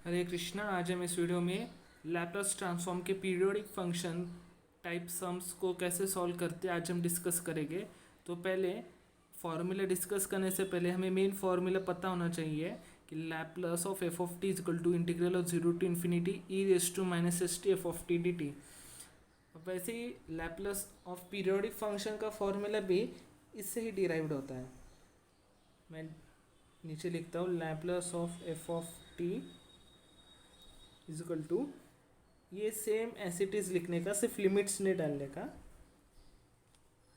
हरे कृष्णा। आज हम इस वीडियो में लैप्लास ट्रांसफॉर्म के पीरियोडिक फंक्शन टाइप सम्स को कैसे सॉल्व करते हैं आज हम डिस्कस करेंगे। तो पहले फॉर्मूला डिस्कस करने से पहले हमें मेन फॉर्मूला पता होना चाहिए कि Laplace of F of T is equal to integral of zero to infinity E raise to minus S T F of T D T. वैसे ही लैप्लास ऑफ पीरियोडिक फंक्शन का फॉर्मूला भी इससे ही डिराइव्ड होता है। मैं नीचे लिखता हूँ Laplace of F of T is equal to, ये सेम एज इट इज लिखने का, सिर्फ लिमिट्स ने डालने का,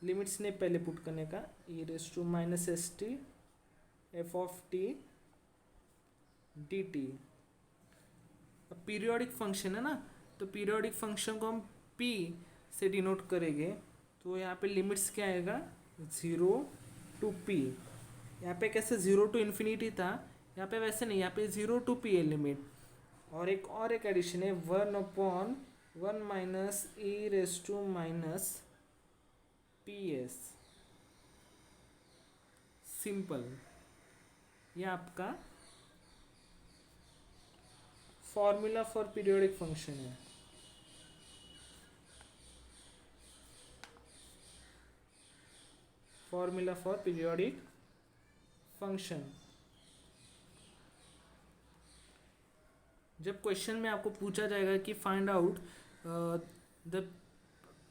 लिमिट्स ने पहले पुट करने का, e raise to minus S T F of T D T. अब पीरियोडिक फंक्शन है ना, तो पीरियोडिक फंक्शन को हम पी से डिनोट करेंगे। तो यहाँ पे लिमिट्स क्या आएगा, ज़ीरो टू पी। यहाँ पे कैसे ज़ीरो टू इन्फिनिटी था, यहाँ पे वैसे नहीं, यहाँ पे ज़ीरो टू पी है लिमिट। और एक एडिशन है, one upon one minus E raise to minus P S. Simple, ये आपका फॉर्मूला फॉर पीरियोडिक फंक्शन है। Formula for periodic function. जब क्वेश्चन में आपको पूछा जाएगा कि find out the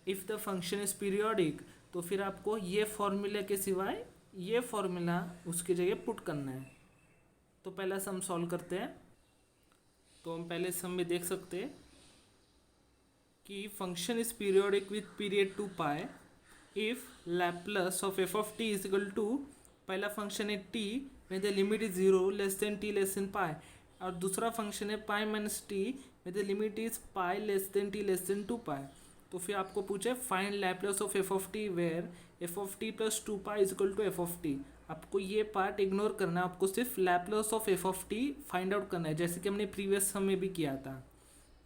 if the function is periodic, तो फिर आपको ये फॉर्मूला के सिवाय ये फॉर्मूला उसकी जगह पुट करना है। तो पहला सम सॉल्व करते हैं। तो हम पहले सम में देख सकते हैं कि function is periodic with period two pi if Laplace of F of T is equal to, पहला फंक्शन है टी में the limit is zero less than t less than pi, और दूसरा फंक्शन है पाई माइनस टी में the limit is pi less than t less than two pi. तो फिर आपको पूछे find Laplace of F of t where f of t plus to pi is equal to F of T. आपको ये part ignore करना है, आपको सिर्फ Laplace of F of T find out करना है, जैसे कि हमने प्रीवियस सम में भी किया था।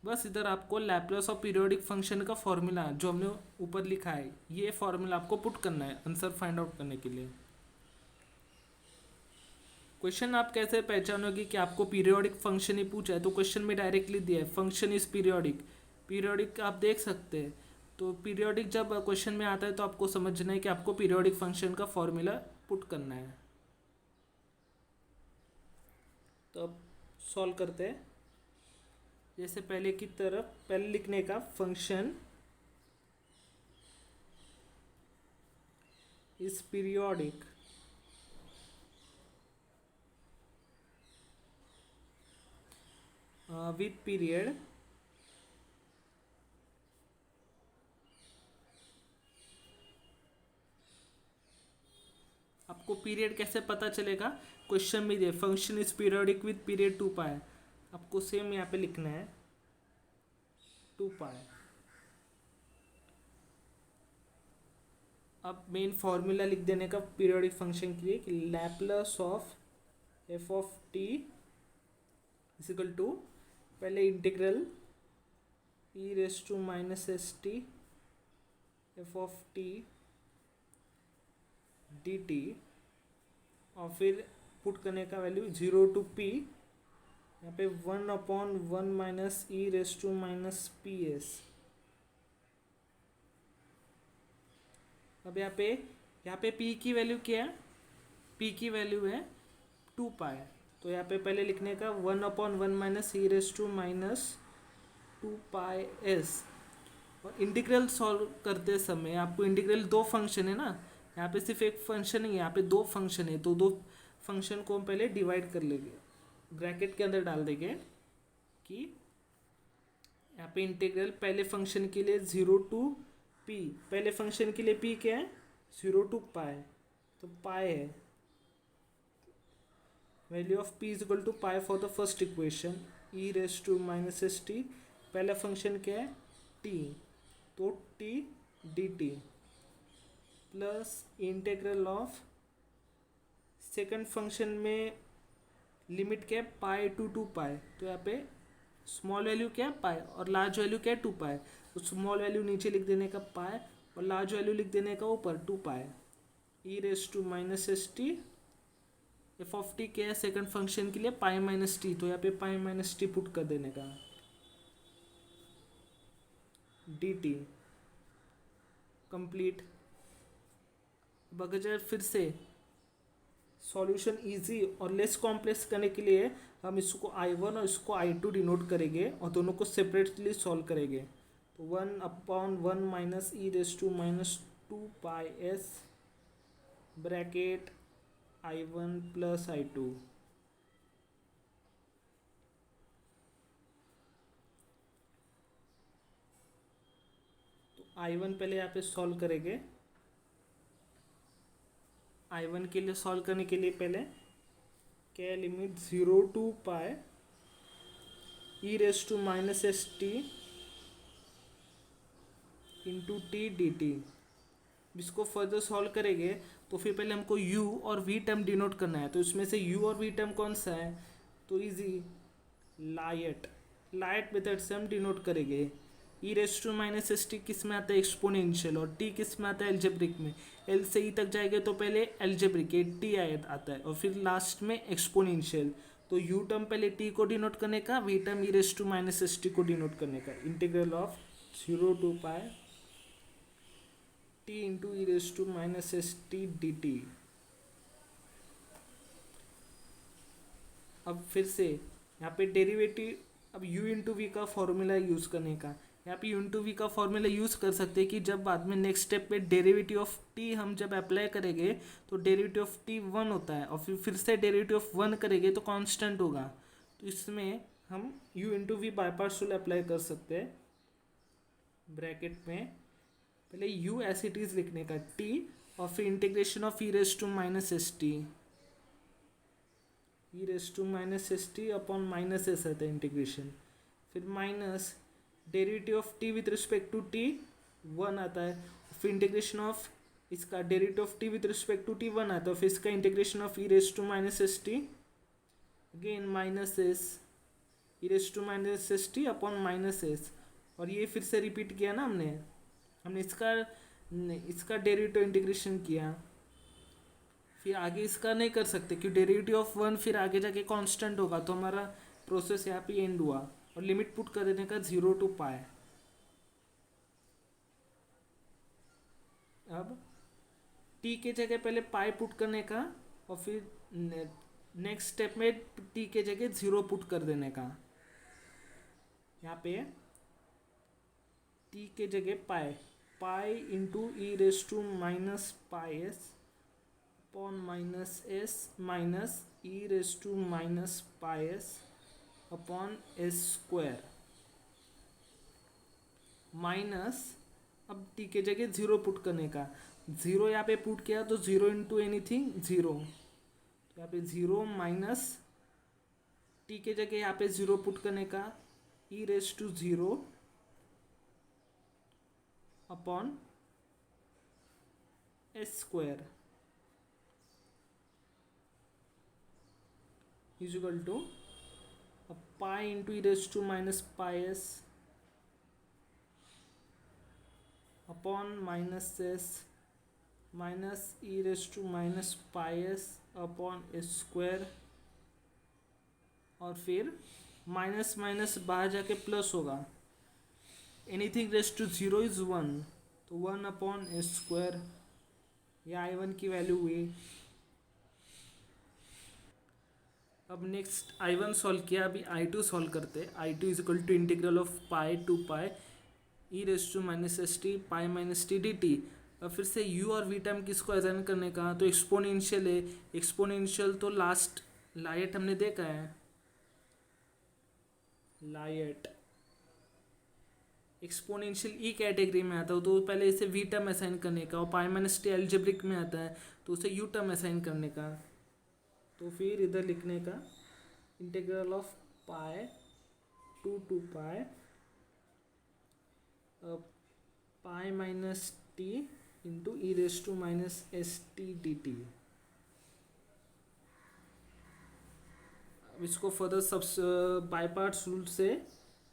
बस इधर आपको लैप्लस ऑफ पीरियोडिक फंक्शन का फॉर्मूला जो हमने ऊपर लिखा है, ये फॉर्मूला आपको पुट करना है आंसर फाइंड आउट करने के लिए। क्वेश्चन आप कैसे पहचानोगे कि आपको पीरियोडिक फंक्शन ही पूछा है, तो क्वेश्चन में डायरेक्टली दिया है फंक्शन इज पीरियोडिक। पीरियोडिक आप देख सकते हैं, तो पीरियोडिक जब क्वेश्चन में आता है तो आपको समझना है कि आपको पीरियोडिक फंक्शन का फॉर्मूला पुट करना है। तो अब सॉल्व करते हैं। जैसे पहले की तरफ पहले लिखने का function is periodic with period आपको पीरियड कैसे पता चलेगा, क्वेश्चन में दिए function is periodic with period two pi, आपको सेम यहाँ पे लिखना है टू पाई। अब मेन फॉर्मूला लिख देने का पीरियोडिक फंक्शन के लिए कि Laplace of F of T is equal to, पहले integral e raise to minus S T F of T D t, और फिर पुट करने का वैल्यू जीरो टू पी, यहाँ पे one upon one minus E raise to minus P S. अब यहाँ पे p की वैल्यू क्या है, p की वैल्यू है टू पाई। तो यहाँ पे पहले लिखने का one upon one minus E raise to minus two pi S. और इंटीग्रल सॉल्व करते समय आपको इंटीग्रल दो फंक्शन है ना, यहाँ पे सिर्फ एक फंक्शन नहीं है, यहाँ पे दो फंक्शन है, तो दो फंक्शन को हम पहले डिवाइड कर लेंगे, ब्रैकेट के अंदर डाल देंगे कि यहाँ पे इंटीग्रल पहले फंक्शन के लिए ज़ीरो टू पी, पहले फंक्शन के लिए पी क्या है ज़ीरो टू पाई, तो पाई है value of P is equal to pi for the first equation E raise to minus S T, पहला फंक्शन क्या है टी, तो T D T plus integral of second function में limit क्या है पाई to pi, तो यहाँ पे स्मॉल वैल्यू क्या है पाई और लार्ज वैल्यू क्या है टू पाई, तो स्मॉल वैल्यू नीचे लिख देने का पाई और लार्ज वैल्यू लिख देने का ऊपर two pi E raise to minus S T F of T क्या है सेकंड फंक्शन के लिए, पाई माइनस टी, तो यहाँ पे पाई माइनस टी पुट कर देने का, डी टी कंप्लीट। अब अगर फिर से सॉल्यूशन इजी और लेस कॉम्प्लेक्स करने के लिए हम इसको I1 और इसको I2 डिनोट करेंगे और दोनों को सेपरेटली सॉल्व करेंगे। तो 1/1 minus E raise to minus 2 pi S bracket I1 plus I2। तो I1 पहले यहाँ पे सॉल्व करेंगे। I1 के लिए सॉल्व करने के लिए पहले क्या limit 0 to pi E raise to minus S T into T D T. इसको फर्दर सॉल्व करेंगे तो फिर पहले हमको u और v टर्म डिनोट करना है। तो इसमें से u और v टर्म कौन सा है, तो इजी लाइट, लाइट मेथड से हम डिनोट करेंगे। E raise to minus S t किस में आता है, एक्सपोनेंशियल, और टी किस में आता है, एल्जेब्रिक में। एल से ई तक जाएंगे तो पहले एल्जेब्रिक टी आता है और फिर लास्ट में एक्सपोनेंशियल। तो यू टर्म पहले टी को डिनोट करने का, V term E raise to minus S T को डिनोट करने का। Integral of 0 to pi T into E raise to minus S T D T. अब फिर से यहाँ पे डेरिवेटिव, अब u इंटू वी का फॉर्मूला यूज़ करने का। यहाँ पे u इंटू वी का फॉर्मूला यूज़ कर सकते हैं कि जब बाद में नेक्स्ट स्टेप पे डेरिवेटिव ऑफ t हम जब अप्लाई करेंगे तो डेरिवेटिव ऑफ t 1 होता है, और फिर से डेरिवेटिव ऑफ 1 करेंगे तो कांस्टेंट होगा। तो इसमें हम u into V by parts rule apply कर सकते हैं। ब्रैकेट में पहले u एस इट इज़ लिखने का t, और फिर integration of E raise to minus S T, E raise to minus S T upon minus S आता है इंटीग्रेशन, फिर minus derivative of T with respect to T 1 आता है, फिर इंटीग्रेशन ऑफ इसका derivative of T with respect to T 1 आता है, फिर इसका integration of E raise to minus S T again minus S, E raise to minus S T upon minus S, और ये फिर से रिपीट किया ना हमने इसका डेरिवेटिव इंटीग्रेशन किया। फिर आगे इसका नहीं कर सकते क्योंकि डेरिवेटिव ऑफ 1 फिर आगे जाके कांस्टेंट होगा, तो हमारा प्रोसेस यहाँ पे एंड हुआ। और लिमिट पुट कर देने का 0 टू पाई। अब t के जगह पहले पाई पुट करने का, और फिर नेक्स्ट स्टेप में t के जगह 0 पुट कर देने का। यहाँ पे t के जगह pi into E raise to minus pi S upon minus S minus E raise to minus pi S upon S square minus, अब टी के जगह 0 पुट करने का। 0 यहाँ पे पुट किया तो 0 इंटू एनीथिंग 0, तो यहाँ पे 0 माइनस टी के जगह यहाँ पे 0 पुट करने का, e raise to 0 upon S square is equal to a pi into e raised to minus pi s upon minus s minus e raised to minus pi s upon s square, और फिर minus minus बाहर जाके plus होगा। Anything raise to 0 is 1, तो 1 upon S square, या I1 की value हुई। अब नेक्स्ट I1 सॉल्व किया, अभी I2 सॉल्व करते हैं। I2 is equal to integral of pi to pi E raise to minus S T pi minus T D T. अब फिर से u और v टर्म किसको असाइन करने का, तो एक्सपोनेंशियल है। एक्सपोनेंशियल तो लास्ट लाइट हमने देखा है, लाइट एक्सपोनेंशियल ई कैटेगरी में आता है, तो पहले इसे v टर्म असाइन करने का, और पाई माइनस टी एल्जेब्रिक में आता है तो उसे u टर्म असाइन करने का। तो फिर इधर लिखने का integral of pi to pi pi minus T into E raise to minus S T D T. इसको फर्दर सब बाय पार्ट्स रूल से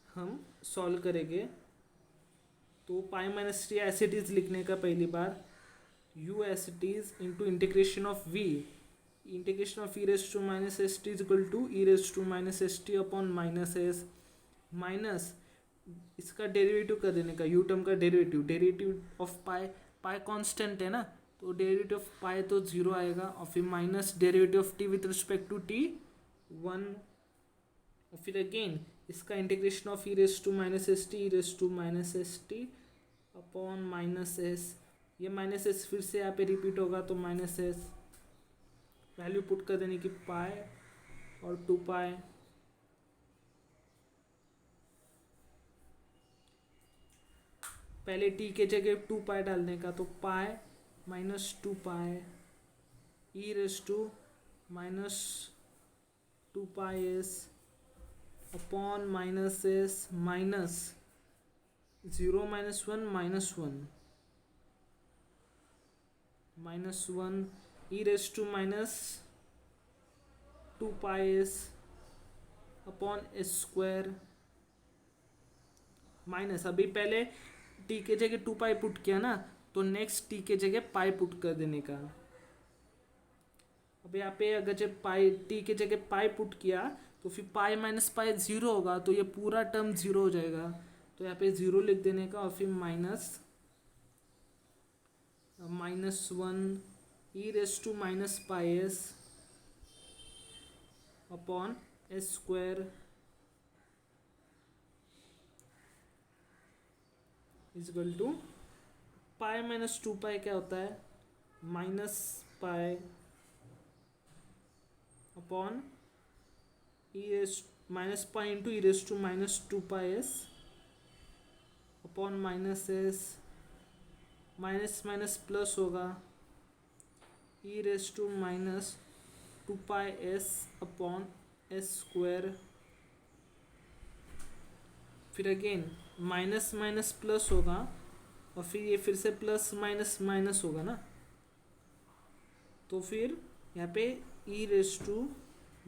हम सॉल्व करेंगे। तो पाई माइनस टी एसिटीज लिखने का पहली बार, यू एसिटीज into integration of v integration of E raise to minus S t is equal to e raise to minus S T upon minus S minus इसका डेरिवेटिव कर देने का, यू टर्म का derivative of pi, pi constant है ना, तो derivative of पाई तो zero आएगा, और फिर minus derivative of T with respect to T 1, और फिर अगेन इसका integration of E raise to minus S T, E raise to minus S T upon minus S, ये माइनस एस फिर से यहाँ पे रिपीट होगा, तो माइनस एस वैल्यू पुट कर देने की पाई और 2 पाई, पहले टी के जगह 2 पाई डालने का, तो pi minus 2 pi E raise to minus 2 pi S upon minus S minus 0 minus 1 minus 1 minus 1 E raise to minus 2 pi S upon S square minus, अभी पहले टी के जगह 2 पाई पुट किया ना, तो नेक्स्ट टी के जगह पाई पुट कर देने का। अब यहाँ पे अगर जब पाई टी के जगह पाई पुट किया तो फिर पाई माइनस पाई जीरो होगा, तो ये पूरा टर्म जीरो हो जाएगा, तो यहाँ पे जीरो लिख देने का, और फिर minus minus 1 E raise to minus pi S upon S square equal to pi minus 2 pi क्या होता है, minus pi upon E raise minus pi into E raise to minus 2 pi S upon minus S, minus minus plus होगा, e raise to minus 2 pi S upon S square, फिर again minus minus plus होगा, और फिर ये फिर से plus minus minus होगा ना, तो फिर यहाँ पे e raise to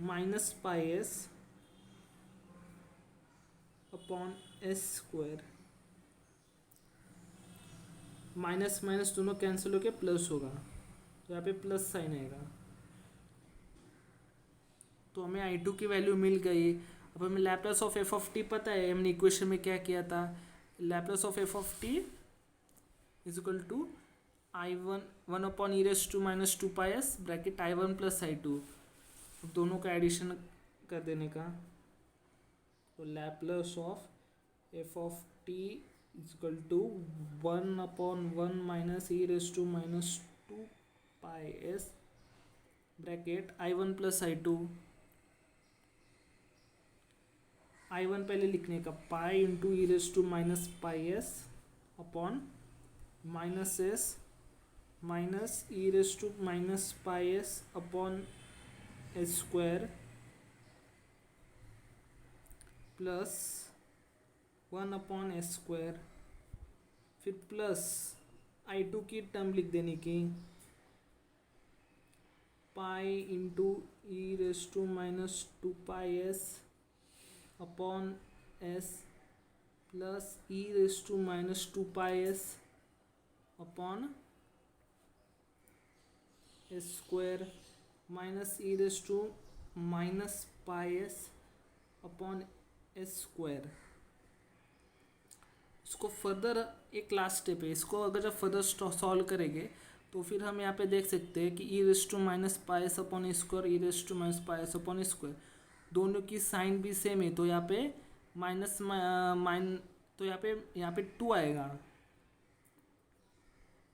minus pi S upon S square, minus minus दोनों कैंसिल होके प्लस होगा, तो यहाँ पे प्लस साइन आएगा, तो हमें I2 की वैल्यू मिल गई। अब हमें Laplace of F of T पता है, हमने इक्वेशन में क्या किया था, Laplace of F of T is equal to I1 upon E raise to minus 2 pi S bracket I1 plus I2, दोनों का एडिशन कर देने का, तो Laplace of F of T is equal to 1 upon 1 minus E raise to minus 2 pi S bracket I1 plus I2, I1 पहले लिखने का pi into E raise to minus pi S upon minus S minus E raise to minus pi S upon S square plus 1 upon S square, फिर plus I2 की term लिख देने की, pi into E raise to minus 2 pi S upon S plus E raise to minus 2 pi S upon S square minus E raise to minus pi S upon S square. इसको further एक last step है, इसको अगर जब further solve करेंगे तो फिर हम यहाँ पे देख सकते हैं कि e raise to minus pi S upon square, e raise to minus pi S upon square, दोनों की साइन भी सेम है, तो यहाँ पे माइनस तो यहाँ पे 2 आएगा,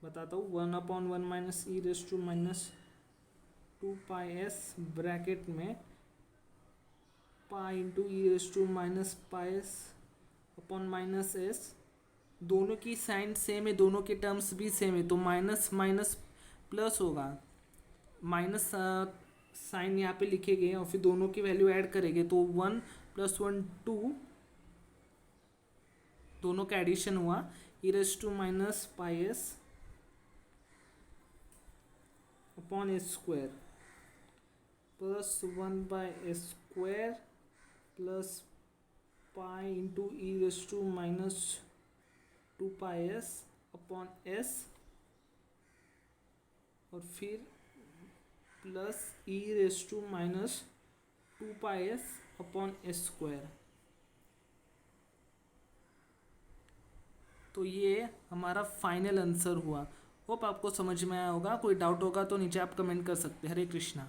बताता हूँ, 1 upon 1 minus E raise to minus 2 pi S bracket में pi into E raise to minus pi S upon minus s, दोनों की साइन सेम है, दोनों के टर्म्स भी सेम है, तो माइनस माइनस प्लस होगा, माइनस साइन यहाँ पे लिखेंगे और फिर दोनों की वैल्यू ऐड करेंगे, तो 1 प्लस 1 2, दोनों का एडिशन हुआ, e raise to minus pi S upon S square plus 1 by s square plus pi into E raise to minus 2 pi S upon s, और फिर plus E raise to minus 2πs upon S square. तो ये हमारा final answer हुआ। Hope आपको समझ में आया होगा। कोई डाउट होगा तो नीचे आप कमेंट कर सकते हैं। हरे कृष्णा।